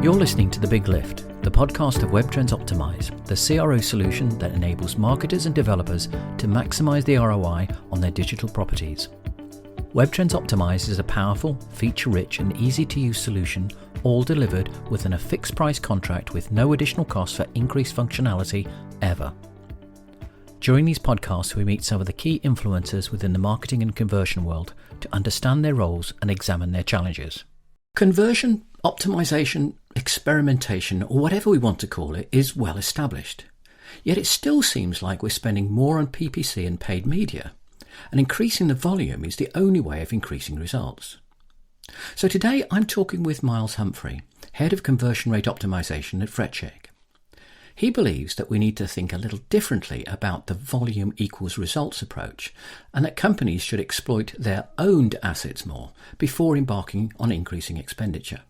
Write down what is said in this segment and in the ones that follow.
You're listening to The Big Lift, the podcast of Web Trends Optimize, the CRO solution that enables marketers and developers to maximize the ROI on their digital properties. Web Trends Optimize is a powerful, feature-rich and easy-to-use solution, all delivered within a fixed-price contract with no additional cost for increased functionality ever. During these podcasts, we meet some of the key influencers within the marketing and conversion world to understand their roles and examine their challenges. Conversion, optimization, experimentation, or whatever we want to call it, is well established. Yet it still seems like we're spending more on PPC and paid media, and increasing the volume is the only way of increasing results. So today I'm talking with Miles Humphrey, Head of Conversion Rate Optimization at FretCheck. He believes that we need to think a little differently about the volume equals results approach, and that companies should exploit their owned assets more before embarking on increasing expenditure.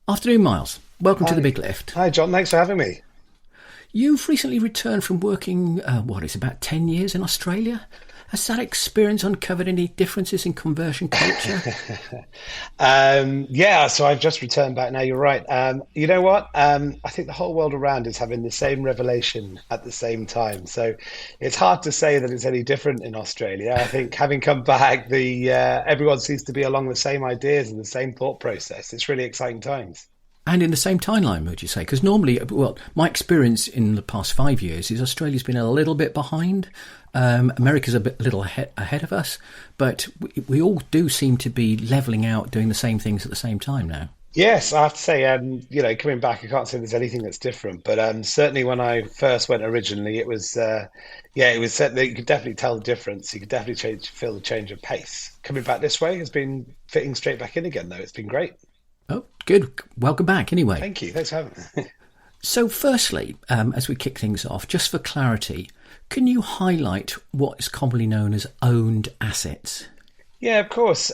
Afternoon, Miles. Welcome to The Big Lift. Hi, John. Thanks for having me. You've recently returned from working, about 10 years in Australia? Has that experience uncovered any differences in conversion culture? So I've just returned back now. You're right. You know what? I think the whole world around is having the same revelation at the same time. So it's hard to say that it's any different in Australia. I think having come back, everyone seems to be along the same ideas and the same thought process. It's really exciting times. And in the same timeline, would you say? Because normally, my experience in the past 5 years is Australia's been a little bit behind. America's a little ahead of us, but we all do seem to be levelling out, doing the same things at the same time now. Yes, I have to say, coming back, I can't say there's anything that's different. But certainly when I first went originally, it was certainly, you could definitely tell the difference. You could definitely feel the change of pace. Coming back this way has been fitting straight back in again, though. It's been great. Oh, good. Welcome back anyway. Thank you. Thanks for having me. So firstly, as we kick things off, just for clarity, can you highlight what is commonly known as owned assets? Yeah, of course.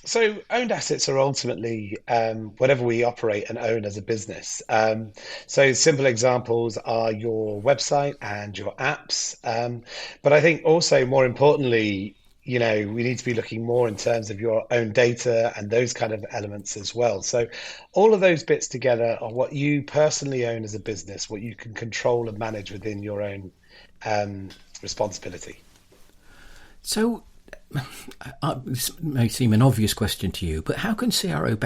So owned assets are ultimately whatever we operate and own as a business. So simple examples are your website and your apps. But I think also more importantly, we need to be looking more in terms of your own data and those kind of elements as well. So all of those bits together are what you personally own as a business, what you can control and manage within your own responsibility. So this may seem an obvious question to you, but how can CRO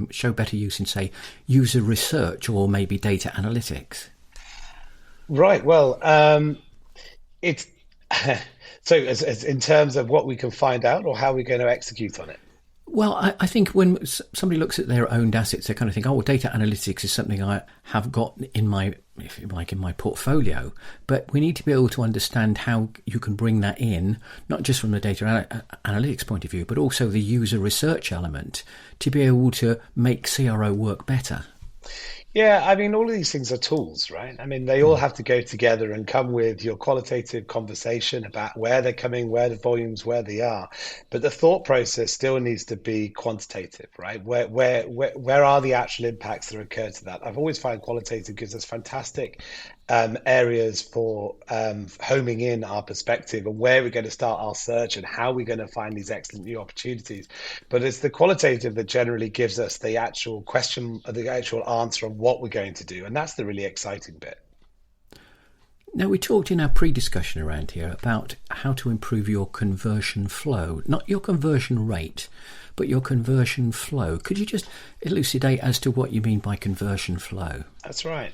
show better use in, say, user research or maybe data analytics? Right. Well, it's... So as in terms of what we can find out or how we're going to execute on it? Well, I think when somebody looks at their owned assets, they kind of think, data analytics is something I have got in my, if you like, in my portfolio. But we need to be able to understand how you can bring that in, not just from the data analytics point of view, but also the user research element to be able to make CRO work better. Yeah, I mean, all of these things are tools, right? I mean, they all have to go together and come with your qualitative conversation about where they're coming, where the volumes, where they are. But the thought process still needs to be quantitative, right? Where are the actual impacts that occur to that? I've always found qualitative gives us fantastic areas for homing in our perspective and where we're going to start our search and how we're going to find these excellent new opportunities. But it's the qualitative that generally gives us the actual question, or the actual answer of what we're going to do. And that's the really exciting bit. Now, we talked in our pre-discussion around here about how to improve your conversion flow, not your conversion rate, but your conversion flow. Could you just elucidate as to what you mean by conversion flow? That's right.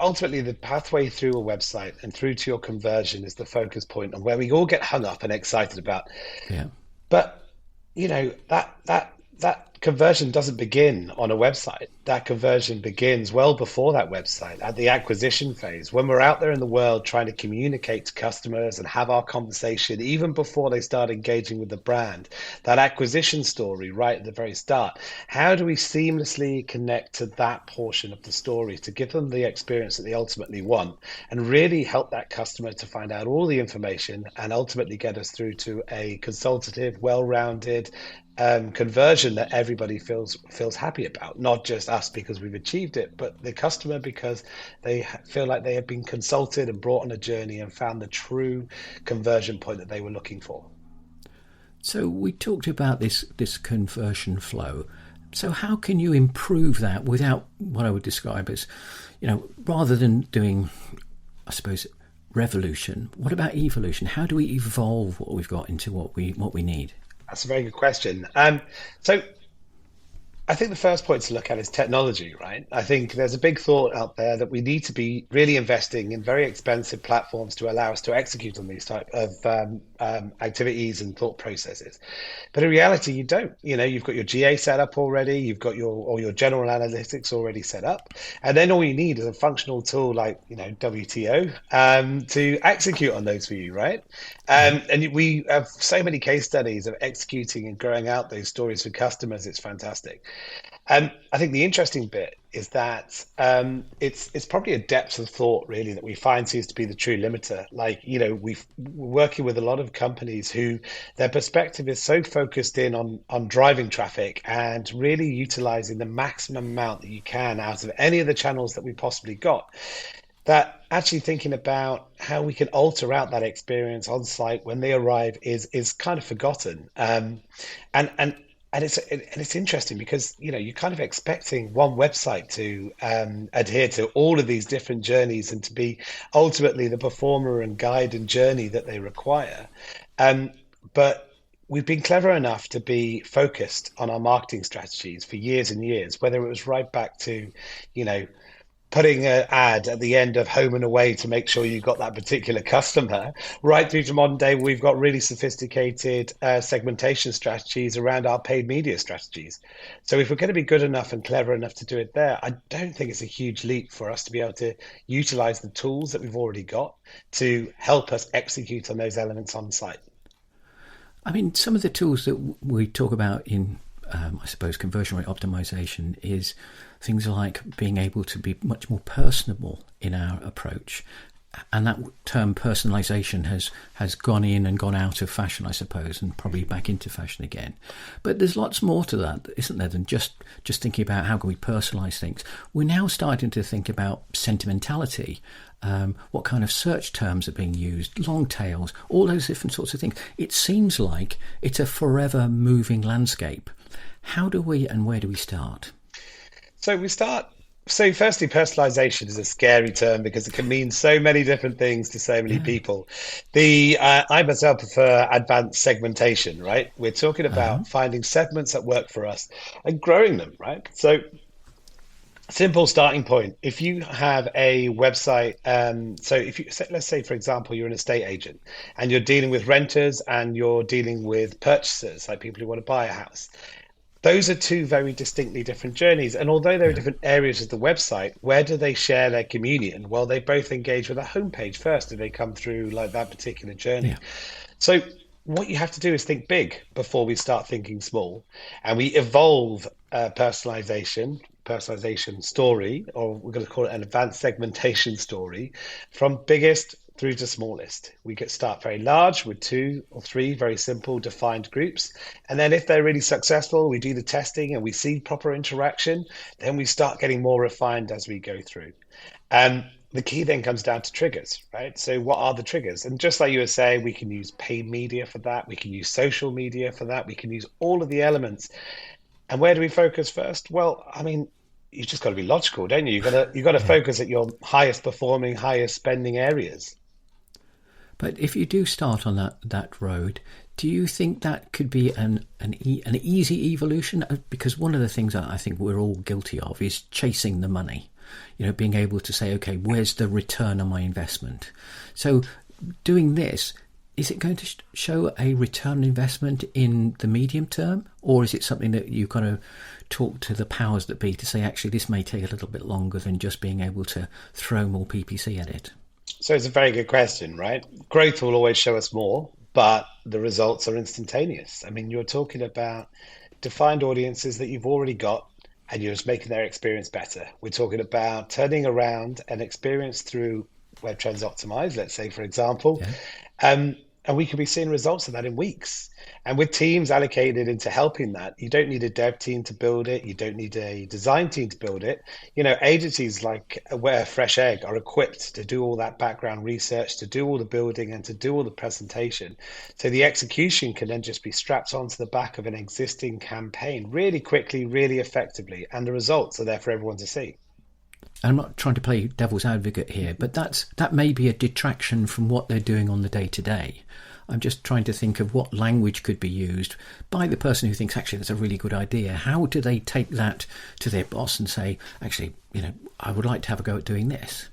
Ultimately, the pathway through a website and through to your conversion is the focus point on where we all get hung up and excited about. Yeah. But, that conversion doesn't begin on a website. That conversion begins well before that website, at the acquisition phase, when we're out there in the world trying to communicate to customers and have our conversation, even before they start engaging with the brand. That acquisition story right at the very start. How do we seamlessly connect to that portion of the story to give them the experience that they ultimately want and really help that customer to find out all the information and ultimately get us through to a consultative, well-rounded conversion that everybody feels happy about, not just us because we've achieved it, but the customer because they feel like they have been consulted and brought on a journey and found the true conversion point that they were looking for. So we talked about this conversion flow. So how can you improve that without what I would describe as, rather than doing, I suppose, revolution? What about evolution? How do we evolve what we've got into what we need? That's a very good question. So I think the first point to look at is technology, right? I think there's a big thought out there that we need to be really investing in very expensive platforms to allow us to execute on these type of activities and thought processes. But in reality, you don't. You've got your GA set up already, you've got your general analytics already set up, and then all you need is a functional tool like WTO to execute on those for you, right? And we have so many case studies of executing and growing out those stories for customers. It's fantastic. I think the interesting bit is that it's probably a depth of thought really that we find seems to be the true limiter. Like, we're working with a lot of companies who their perspective is so focused in on driving traffic and really utilizing the maximum amount that you can out of any of the channels that we possibly got, that actually thinking about how we can alter out that experience on site when they arrive is kind of forgotten. And it's interesting because you're kind of expecting one website to adhere to all of these different journeys and to be ultimately the performer and guide and journey that they require. But we've been clever enough to be focused on our marketing strategies for years and years, whether it was right back to, putting an ad at the end of Home and Away to make sure you got that particular customer, right through to modern day, we've got really sophisticated segmentation strategies around our paid media strategies. So if we're going to be good enough and clever enough to do it there, I don't think it's a huge leap for us to be able to utilize the tools that we've already got to help us execute on those elements on site. I mean, some of the tools that we talk about in, I suppose, conversion rate optimization is things like being able to be much more personable in our approach. And that term personalization has gone in and gone out of fashion, I suppose, and probably back into fashion again. But there's lots more to that, isn't there, than just thinking about how can we personalize things. We're now starting to think about sentimentality, what kind of search terms are being used, long tails, all those different sorts of things. It seems like it's a forever moving landscape. How do we and where do we start? So firstly, personalization is a scary term because it can mean so many different things to so many people. I myself prefer advanced segmentation, right? We're talking about finding segments that work for us and growing them, right? So simple starting point. If you have a website, so if let's say, for example, you're an estate agent and you're dealing with renters and you're dealing with purchasers, like people who want to buy a house. Those are two very distinctly different journeys. And although there are different areas of the website, where do they share their communion? Well, they both engage with a homepage first, and they come through like that particular journey. Yeah. So what you have to do is think big before we start thinking small. And we evolve personalization story, or we're going to call it an advanced segmentation story, from biggest through to smallest. We start very large with 2 or 3 very simple defined groups. And then if they're really successful, we do the testing and we see proper interaction, then we start getting more refined as we go through. The key then comes down to triggers, right? So what are the triggers? And just like you were saying, we can use paid media for that. We can use social media for that. We can use all of the elements. And where do we focus first? Well, I mean, you've just got to be logical, don't you? You've got to focus at your highest performing, highest spending areas. But if you do start on that road, do you think that could be an easy evolution? Because one of the things that I think we're all guilty of is chasing the money. Being able to say, okay, where's the return on my investment? So doing this, is it going to show a return on investment in the medium term? Or is it something that you kind of talk to the powers that be to say, actually, this may take a little bit longer than just being able to throw more PPC at it? So it's a very good question, right? Growth will always show us more, but the results are instantaneous. I mean, you're talking about defined audiences that you've already got, and you're just making their experience better. We're talking about turning around an experience through Web Trends Optimized, let's say, for example. Yeah. And we could be seeing results of that in weeks. And with teams allocated into helping that, you don't need a dev team to build it. You don't need a design team to build it. Agencies like Where Fresh Egg are equipped to do all that background research, to do all the building and to do all the presentation. So the execution can then just be strapped onto the back of an existing campaign really quickly, really effectively. And the results are there for everyone to see. I'm not trying to play devil's advocate here, but that may be a detraction from what they're doing on the day to day. I'm just trying to think of what language could be used by the person who thinks, actually, that's a really good idea. How do they take that to their boss and say, actually, I would like to have a go at doing this?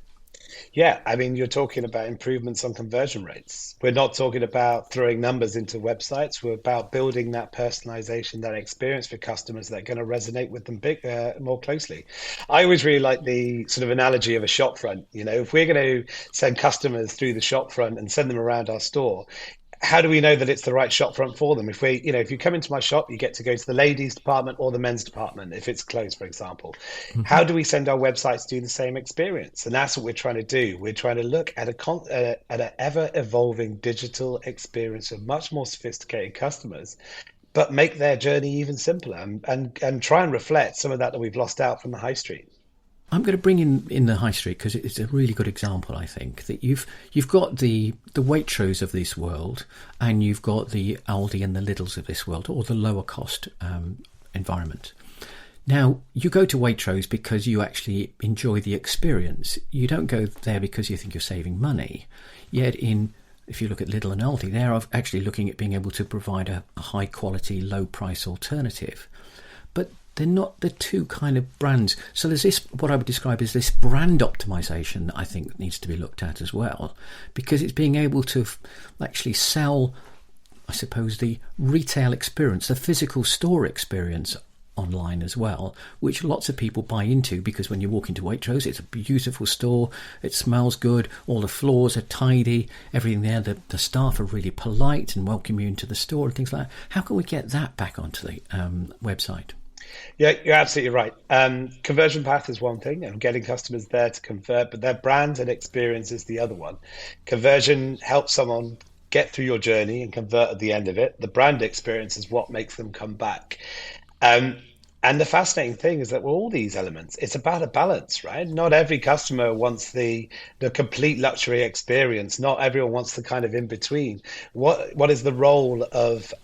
Yeah, I mean, you're talking about improvements on conversion rates. We're not talking about throwing numbers into websites. We're about building that personalization, that experience for customers that are going to resonate with them more closely. I always really like the sort of analogy of a shop front. If we're going to send customers through the shop front and send them around our store, how do we know that it's the right shop front for them? If you come into my shop, you get to go to the ladies department or the men's department if it's closed, for example. Mm-hmm. How do we send our websites to do the same experience? And that's what we're trying to do. We're trying to look at an ever evolving digital experience of much more sophisticated customers, but make their journey even simpler and try and reflect some of that we've lost out from the high street. I'm going to bring in the high street because it's a really good example. I think that you've got the Waitrose of this world, and you've got the Aldi and the Lidls of this world, or the lower cost environment. Now, you go to Waitrose because you actually enjoy the experience. You don't go there because you think you're saving money. Yet if you look at Lidl and Aldi, they're actually looking at being able to provide a high quality, low price alternative. But they're not the two kind of brands. So there's this, what I would describe as this brand optimization that I think needs to be looked at as well, because it's being able to actually sell, I suppose, the retail experience, the physical store experience online as well, which lots of people buy into, because when you walk into Waitrose, it's a beautiful store, it smells good, all the floors are tidy, everything there, the staff are really polite and welcome you into the store and things like that. How can we get that back onto the website? Yeah, you're absolutely right. Conversion path is one thing, and getting customers there to convert, but their brand and experience is the other one. Conversion helps someone get through your journey and convert at the end of it. The brand experience is what makes them come back. And the fascinating thing is that with all these elements, it's about a balance, right? Not every customer wants the complete luxury experience. Not everyone wants the kind of in between. What is the role of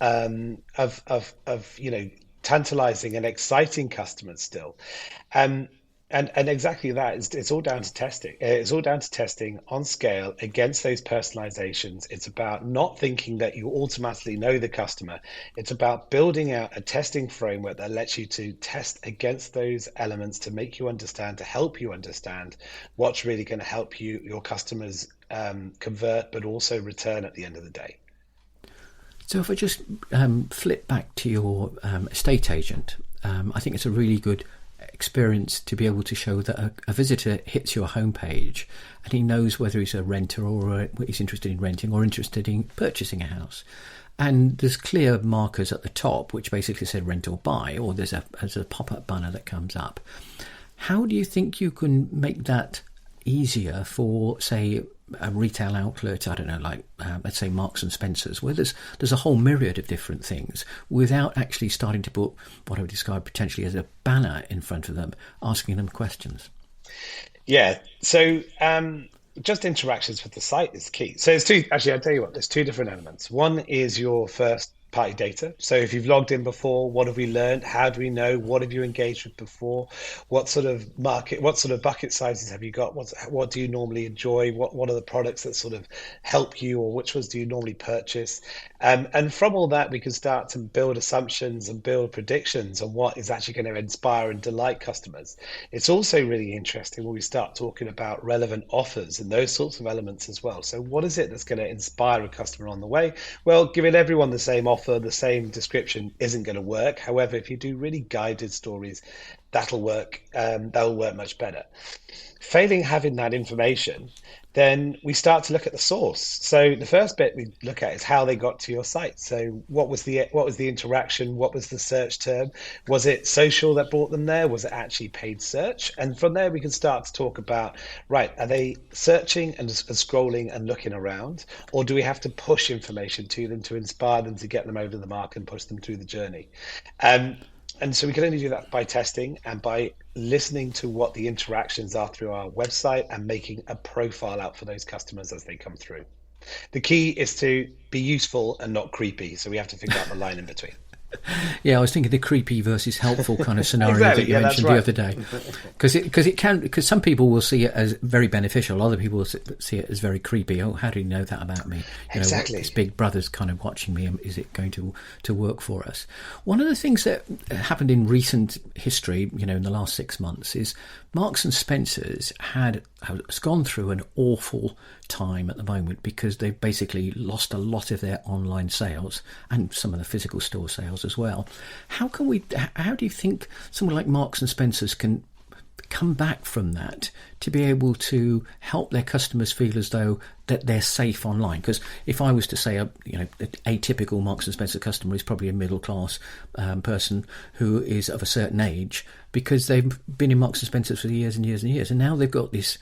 tantalizing and exciting customers still? And exactly that. It's all down to testing. It's all down to testing on scale against those personalizations. It's about not thinking that you automatically know the customer. It's about building out a testing framework that lets you to test against those elements to make you understand, to help you understand what's really going to help your customers convert, but also return at the end of the day. So if I just flip back to your estate agent, I think it's a really good experience to be able to show that a visitor hits your homepage and he knows whether he's a renter or he's interested in renting or interested in purchasing a house. And there's clear markers at the top which basically said rent or buy, or there's a pop-up banner that comes up. How do you think you can make that easier for, say, a retail outlet, I don't know, like let's say Marks and Spencer's, where there's a whole myriad of different things, without actually starting to put what I would describe potentially as a banner in front of them, asking them questions? Yeah, so just interactions with the site is key. So it's two, actually, I'll tell you what, there's two different elements. One is your first party data. So if you've logged in before, what have we learned? How do we know? What have you engaged with before? What sort of bucket sizes have you got? What do you normally enjoy? What are the products that sort of help you, or which ones do you normally purchase? And from all that, we can start to build assumptions and build predictions on what is actually going to inspire and delight customers. It's also really interesting when we start talking about relevant offers and those sorts of elements as well. So what is it that's going to inspire a customer on the way? Well, giving everyone the same offer, the same description isn't going to work. However, if you do really guided stories, that'll work. That'll work much better. Failing having that information, then we start to look at the source. So the first bit we look at is how they got to your site. So what was the interaction? What was the search term? Was it social that brought them there? Was it actually paid search? And from there we can start to talk about, right, are they searching and scrolling and looking around, or do we have to push information to them to inspire them to get them over the mark and push them through the journey? Um, and so we can only do that by testing and by listening to what the interactions are through our website and making a profile out for those customers as they come through. The key is to be useful and not creepy. So we have to figure out the line in between. Yeah, I was thinking the creepy versus helpful kind of scenario Exactly. that you Yeah, mentioned that's the other day, because some people will see it as very beneficial, other people will see it as very creepy. Oh, how do you know that about me? Exactly. This big brother's kind of watching me. Is it going to work for us? One of the things that happened in recent history, in the last 6 months, is Marks and Spencer's has gone through an awful time at the moment because they've basically lost a lot of their online sales and some of the physical store sales as well. How do you think someone like Marks and Spencer's can come back from that to be able to help their customers feel as though that they're safe online? Because if I was to say a typical Marks and Spencer customer is probably a middle class person who is of a certain age, because they've been in Marks and Spencer's for years and years and years, and now they've got this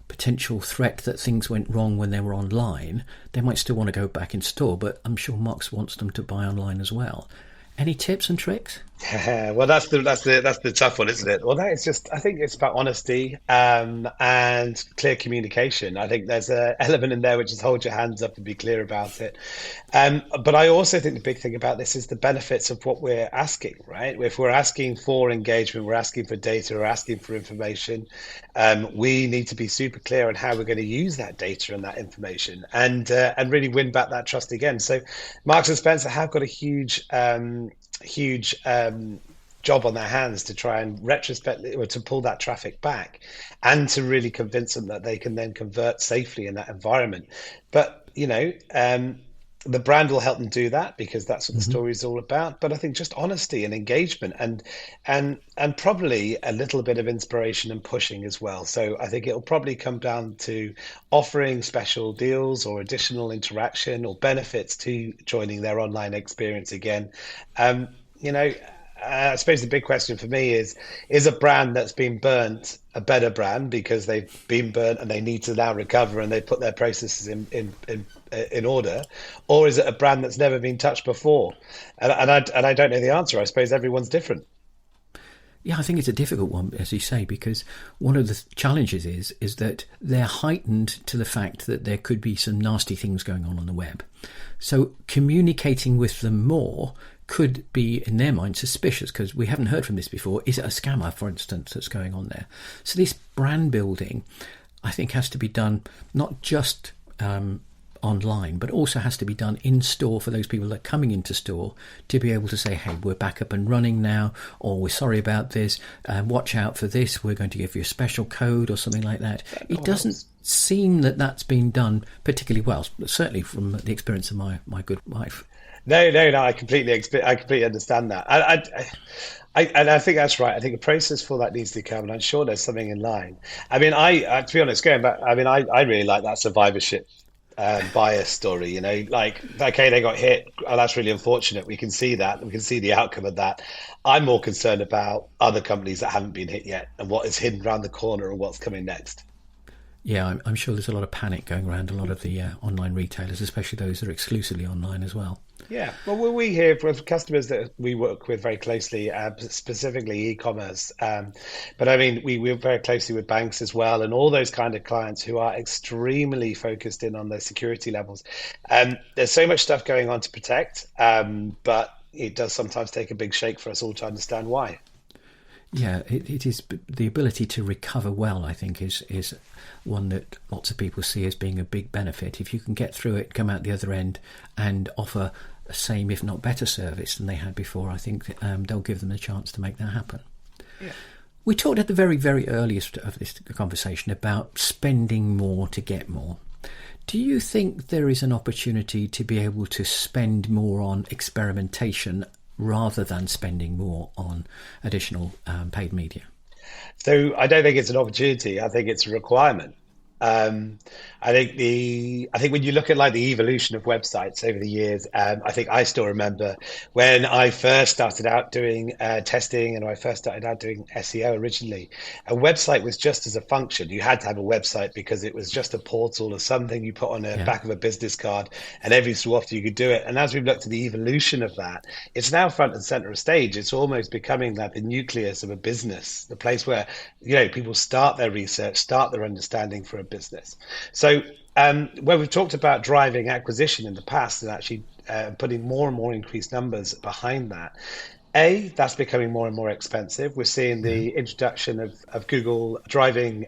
potential threat that things went wrong when they were online. They might still want to go back in store, but I'm sure Marks wants them to buy online as well. Any tips and tricks? Well, that's the tough one, isn't it? Well, I think it's about honesty and clear communication. I think there's an element in there which is hold your hands up and be clear about it. But I also think the big thing about this is the benefits of what we're asking, right? If we're asking for engagement, we're asking for data, we're asking for information, we need to be super clear on how we're going to use that data and that information and really win back that trust again. So Marks and Spencer have got a huge job on their hands to try and retrospectively or to pull that traffic back and to really convince them that they can then convert safely in that environment. But the brand will help them do that because that's what the story is all about. But I think just honesty and engagement and probably a little bit of inspiration and pushing as well. So I think it'll probably come down to offering special deals or additional interaction or benefits to joining their online experience again. I suppose the big question for me is a brand that's been burnt a better brand because they've been burnt and they need to now recover and they put their processes in order, or is it a brand that's never been touched before? And I don't know the answer. I suppose everyone's different. Yeah, I think it's a difficult one, as you say, because one of the challenges is that they're heightened to the fact that there could be some nasty things going on the web. So communicating with them more could be, in their mind, suspicious because we haven't heard from this before. Is it a scammer, for instance, that's going on there? So this brand building, I think, has to be done not just online, but also has to be done in store for those people that are coming into store to be able to say, hey, we're back up and running now, or we're sorry about this, watch out for this, we're going to give you a special code or something like that. It doesn't seem that that's been done particularly well, certainly from the experience of my good wife. No, I completely understand that. I think that's right. I think a process for that needs to come, and I'm sure there's something in line. I mean, to be honest, going back, I mean, I really like that survivorship bias story. Like, okay, they got hit. Oh, that's really unfortunate. We can see that. We can see the outcome of that. I'm more concerned about other companies that haven't been hit yet and what is hidden around the corner and what's coming next. Yeah, I'm sure there's a lot of panic going around a lot of the online retailers, especially those that are exclusively online as well. Yeah, well, we hear from customers that we work with very closely, specifically e-commerce. But I mean, we work very closely with banks as well, and all those kind of clients who are extremely focused in on their security levels. There's so much stuff going on to protect, but it does sometimes take a big shake for us all to understand why. Yeah, it is the ability to recover well, I think, is one that lots of people see as being a big benefit. If you can get through it, come out the other end and offer a same, if not better service than they had before, I think they'll give them a chance to make that happen. Yeah. We talked at the very, very earliest of this conversation about spending more to get more. Do you think there is an opportunity to be able to spend more on experimentation rather than spending more on additional paid media? So I don't think it's an opportunity. I think it's a requirement. Um, I think when you look at like the evolution of websites over the years, I think I still remember when I first started out doing testing and when I first started out doing SEO originally, a website was just as a function. You had to have a website because it was just a portal or something you put on the Yeah. back of a business card, and every so often you could do it. And as we've looked at the evolution of that, it's now front and center of stage. It's almost becoming like the nucleus of a business, the place where people start their research, start their understanding for a business. So where we've talked about driving acquisition in the past and actually putting more and more increased numbers behind that, that's becoming more and more expensive. We're seeing Yeah. the introduction of Google driving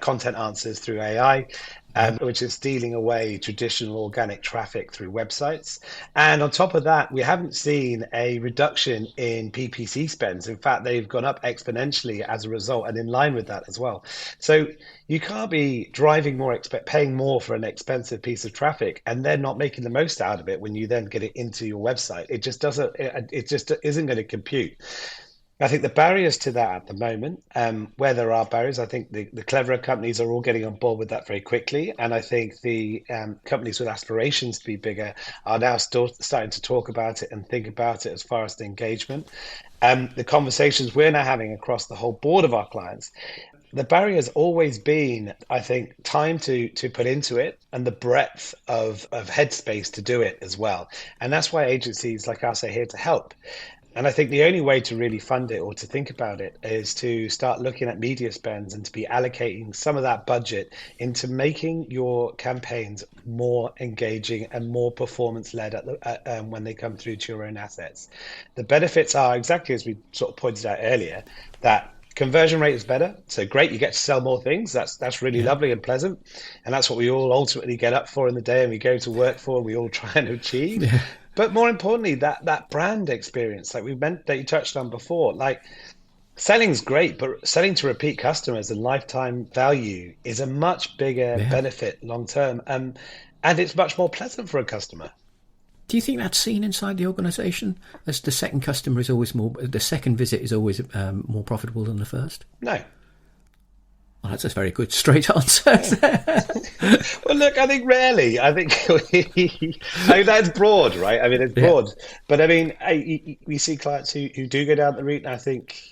content answers through AI, Yeah. which is stealing away traditional organic traffic through websites. And on top of that, we haven't seen a reduction in PPC spends. In fact, they've gone up exponentially as a result and in line with that as well. So you can't be driving more, paying more for an expensive piece of traffic and then not making the most out of it when you then get it into your website. It just doesn't, it just isn't going to compute. I think the barriers to that at the moment, where there are barriers, I think the cleverer companies are all getting on board with that very quickly. And I think the companies with aspirations to be bigger are now still starting to talk about it and think about it as far as the engagement. The conversations we're now having across the whole board of our clients, the barrier has always been, I think, time to put into it and the breadth of headspace to do it as well. And that's why agencies like us are here to help. And I think the only way to really fund it or to think about it is to start looking at media spends and to be allocating some of that budget into making your campaigns more engaging and more performance led when they come through to your own assets. The benefits are exactly as we sort of pointed out earlier, that conversion rate is better. So great, you get to sell more things. That's really Yeah. lovely and pleasant. And that's what we all ultimately get up for in the day and we go to work for and we all try and achieve. Yeah. But more importantly, that brand experience, like we meant that you touched on before, like selling's great, but selling to repeat customers and lifetime value is a much bigger Yeah. benefit long term. And it's much more pleasant for a customer. Do you think that's seen inside the organisation? As the second customer is always more, the second visit is always more profitable than the first? No. Well, that's a very good straight answer. Well, look, I think rarely. I think I mean, that's broad, right? I mean, it's Yeah. broad. But I mean, we see clients who do go down the route. And I think,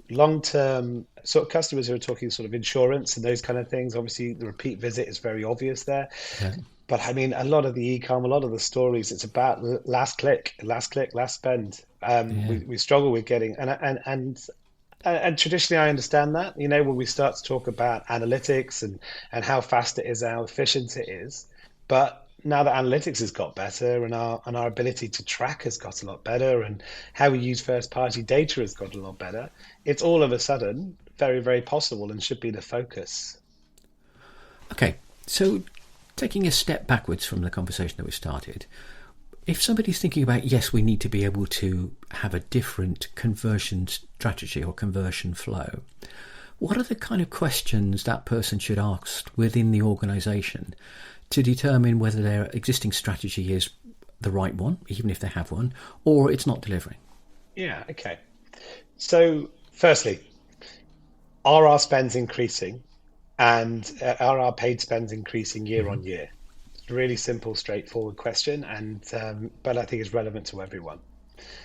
long term sort of customers who are talking sort of insurance and those kind of things. Obviously, the repeat visit is very obvious there. Yeah. But I mean, a lot of the e-com, a lot of the stories, it's about last click, last spend. Yeah. We struggle with getting, and traditionally, I understand that, when we start to talk about analytics and how fast it is, how efficient it is. But now that analytics has got better and our ability to track has got a lot better and how we use first party data has got a lot better, it's all of a sudden very, very possible and should be the focus. Okay, so taking a step backwards from the conversation that we started, if somebody's thinking about, yes, we need to be able to have a different conversion strategy or conversion flow, what are the kind of questions that person should ask within the organisation to determine whether their existing strategy is the right one, even if they have one, or it's not delivering? Yeah, okay. So, firstly, are our spends increasing and are our paid spends increasing year on year? Really simple, straightforward question, and but I think it's relevant to everyone.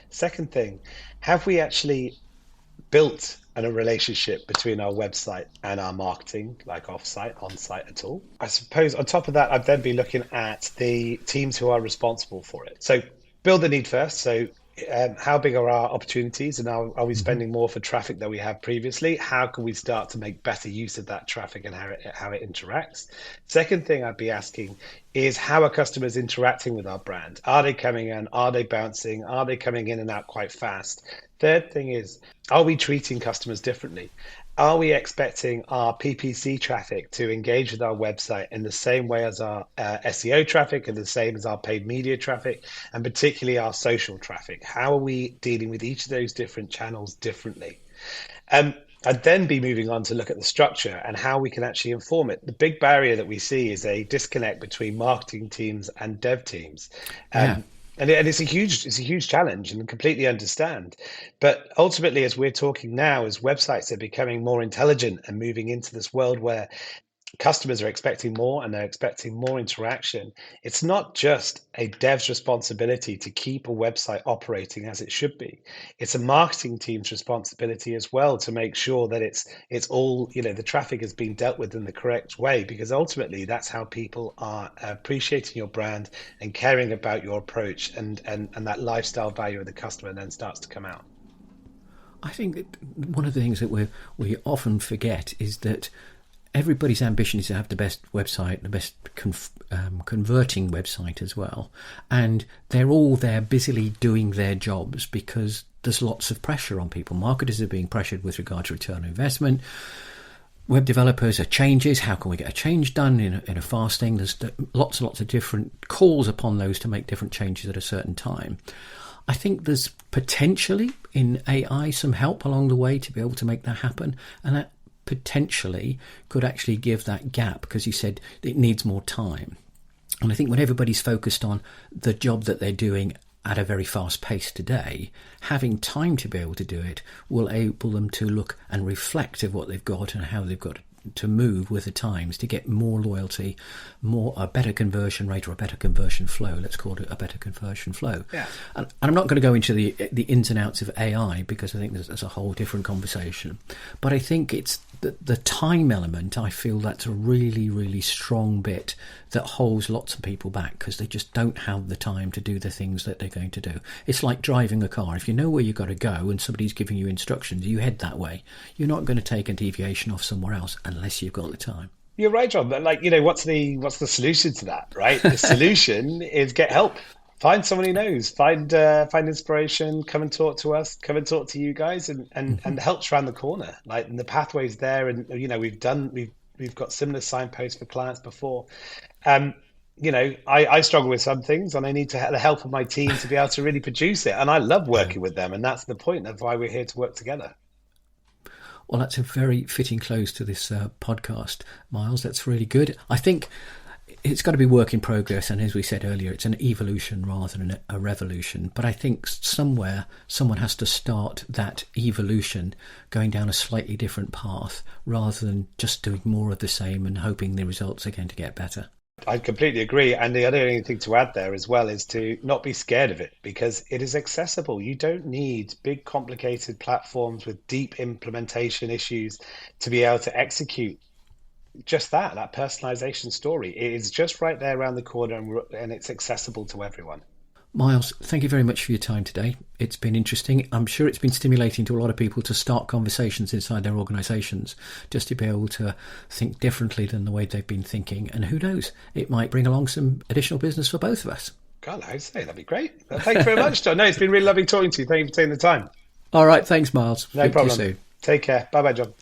Second thing, have we actually built a relationship between our website and our marketing, like off-site, on-site at all? I suppose on top of that, I'd then be looking at the teams who are responsible for it. So build the need first. So how big are our opportunities and are we Mm-hmm. spending more for traffic than we have previously? How can we start to make better use of that traffic and how it interacts? Second thing I'd be asking is how are customers interacting with our brand? Are they coming in? Are they bouncing? Are they coming in and out quite fast? Third thing is, are we treating customers differently? Are we expecting our PPC traffic to engage with our website in the same way as our SEO traffic and the same as our paid media traffic, and particularly our social traffic? How are we dealing with each of those different channels differently? I'd then be moving on to look at the structure and how we can actually inform it. The big barrier that we see is a disconnect between marketing teams and dev teams. Yeah. And it's a huge challenge, and completely understand. But ultimately, as we're talking now, as websites are becoming more intelligent and moving into this world where customers are expecting more and they're expecting more interaction, it's not just a dev's responsibility to keep a website operating as it should be. It's a marketing team's responsibility as well to make sure that it's all, the traffic is being dealt with in the correct way, because ultimately that's how people are appreciating your brand and caring about your approach, and that lifestyle value of the customer then starts to come out. I think that one of the things that we often forget is that everybody's ambition is to have the best website, the best converting website as well. And they're all there busily doing their jobs because there's lots of pressure on people. Marketers are being pressured with regard to return on investment. Web developers are changes. How can we get a change done in a fast thing? There's lots and lots of different calls upon those to make different changes at a certain time. I think there's potentially in AI some help along the way to be able to make that happen. And that potentially could actually give that gap, because you said it needs more time. And I think when everybody's focused on the job that they're doing at a very fast pace today, having time to be able to do it will enable them to look and reflect of what they've got and how they've got to move with the times to get more loyalty, a better conversion rate, or a better conversion flow. Let's call it a better conversion flow. Yeah. And I'm not going to go into the ins and outs of AI, because I think there's a whole different conversation. But I think it's the time element. I feel that's a really, really strong bit that holds lots of people back, because they just don't have the time to do the things that they're going to do. It's like driving a car. If you know where you've got to go and somebody's giving you instructions, you head that way. You're not going to take a deviation off somewhere else unless you've got the time. You're right, John. But what's the solution to that, right? The solution is get help. Find someone who knows. Find inspiration. Come and talk to us. Come and talk to you guys, and help's around the corner. And the pathway's there, and we've got similar signposts for clients before. I struggle with some things, and I need to have the help of my team to be able to really produce it. And I love working with them, and that's the point of why we're here to work together. Well, that's a very fitting close to this podcast, Miles. That's really good. I think it's got to be work in progress, and as we said earlier, it's an evolution rather than a revolution. But I think somewhere someone has to start that evolution going down a slightly different path, rather than just doing more of the same and hoping the results are going to get better. I completely agree. And the other thing to add there as well is to not be scared of it, because it is accessible. You don't need big, complicated platforms with deep implementation issues to be able to execute just that personalization story. It is just right there around the corner, and it's accessible to everyone. Miles, thank you very much for your time today. It's been interesting. I'm sure it's been stimulating to a lot of people to start conversations inside their organisations, just to be able to think differently than the way they've been thinking. And who knows, it might bring along some additional business for both of us. God, I'd say that'd be great. Thank you very much, John. No, it's been really lovely talking to you. Thank you for taking the time. All right, thanks, Miles. No problem. See you soon. Take care. Bye-bye, John.